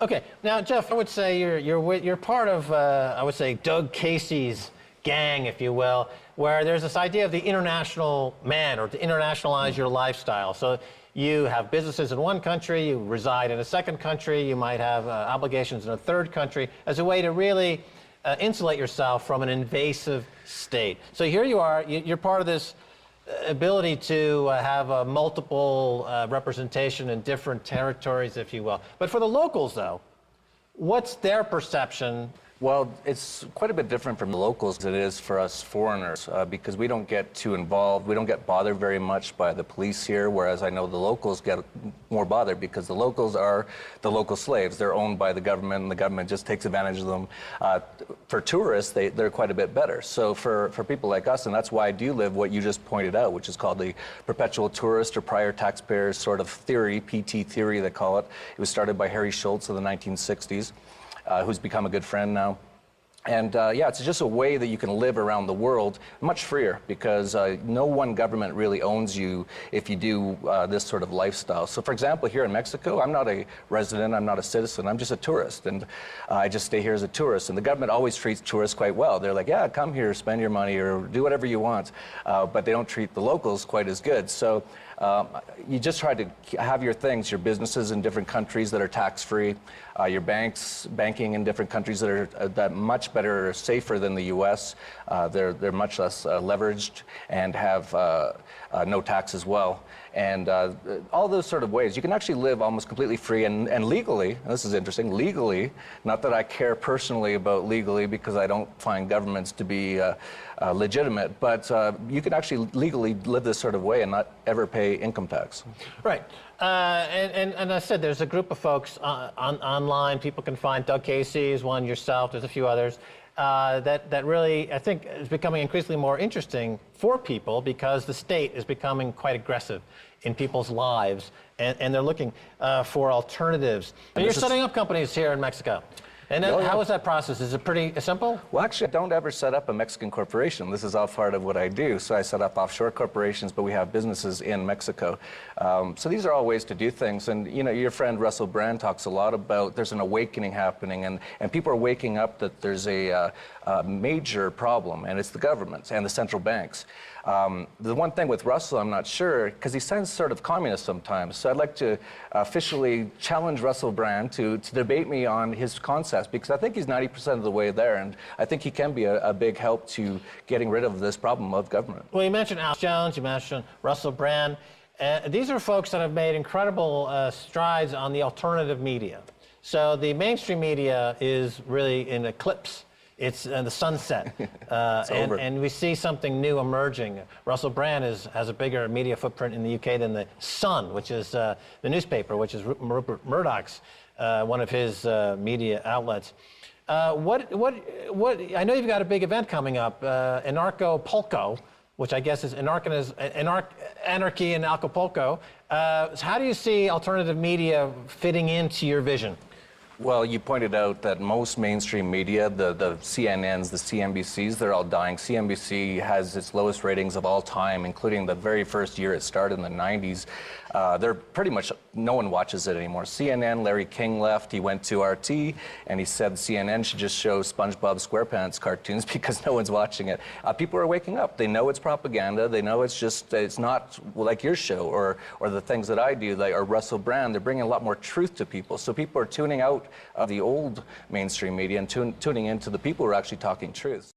Okay, now Jeff, I would say you're part of I would say Doug Casey's gang, if you will, where there's this idea of the international man, or to internationalize your lifestyle. So you have businesses in one country, you reside in a second country, you might have obligations in a third country, as a way to really insulate yourself from an invasive state. So here you are, you're part of this ability to have a multiple representation in different territories, if you will. But for the locals, though, what's their perception? Well, it's quite a bit different from the locals as it is for us foreigners, because we don't get too involved. We don't get bothered very much by the police here, whereas I know the locals get more bothered because the locals are the local slaves. They're owned by the government, and the government just takes advantage of them. For tourists, they're quite a bit better. So for people like us, and that's why I do live what you just pointed out, which is called the perpetual tourist or prior taxpayers sort of theory, PT theory they call it. It was started by Harry Schultz in the 1960s. Who's become a good friend now. And yeah, it's just a way that you can live around the world much freer, because no one government really owns you if you do this sort of lifestyle. So for example, here in Mexico, I'm not a resident, I'm not a citizen, I'm just a tourist, and I just stay here as a tourist. And the government always treats tourists quite well. They're like, yeah, come here, spend your money, or do whatever you want, but they don't treat the locals quite as good. So you just try to have your things, your businesses in different countries that are tax-free, your banking in different countries that are that much better, safer than the U.S. They're much less leveraged and have no tax as well. And all those sort of ways, you can actually live almost completely free and legally. And this is interesting, legally, not that I care personally about legally because I don't find governments to be legitimate, but you can actually legally live this sort of way and not ever pay income tax. Right. And I said there's a group of folks online. People can find Doug Casey is one, yourself, there's a few others. That really, I think, is becoming increasingly more interesting for people because the state is becoming quite aggressive in people's lives, and they're looking for alternatives. And you're setting up companies here in Mexico. And how is that process? Is it pretty simple? Well, actually, I don't ever set up a Mexican corporation. This is all part of what I do. So I set up offshore corporations, but we have businesses in Mexico. So these are all ways to do things. And, you know, your friend Russell Brand talks a lot about there's an awakening happening, and people are waking up that there's a major problem, and it's the governments and the central banks. The one thing with Russell, I'm not sure, because he sounds sort of communist sometimes. So I'd like to officially challenge Russell Brand to debate me on his concepts, because I think he's 90% of the way there, and I think he can be a big help to getting rid of this problem of government. Well, you mentioned Alex Jones, you mentioned Russell Brand. These are folks that have made incredible strides on the alternative media. So the mainstream media is really in eclipse. It's the sunset, and we see something new emerging. Russell Brand has a bigger media footprint in the UK than the Sun, which is the newspaper, which is Rupert Murdoch's one of his media outlets. I know you've got a big event coming up, Anarcho-Polco, which I guess is Anarchy in Acapulco. How do you see alternative media fitting into your vision? Well, you pointed out that most mainstream media, the CNNs, the CNBCs, they're all dying. CNBC has its lowest ratings of all time, including the very first year it started in the 90s. They're pretty much, no one watches it anymore. CNN, Larry King left, he went to RT, and he said CNN should just show SpongeBob SquarePants cartoons because no one's watching it. People are waking up. They know it's propaganda. They know it's not like your show or the things that I do, like, or Russell Brand. They're bringing a lot more truth to people. So people are tuning out of the old mainstream media and tuning into the people who are actually talking truth.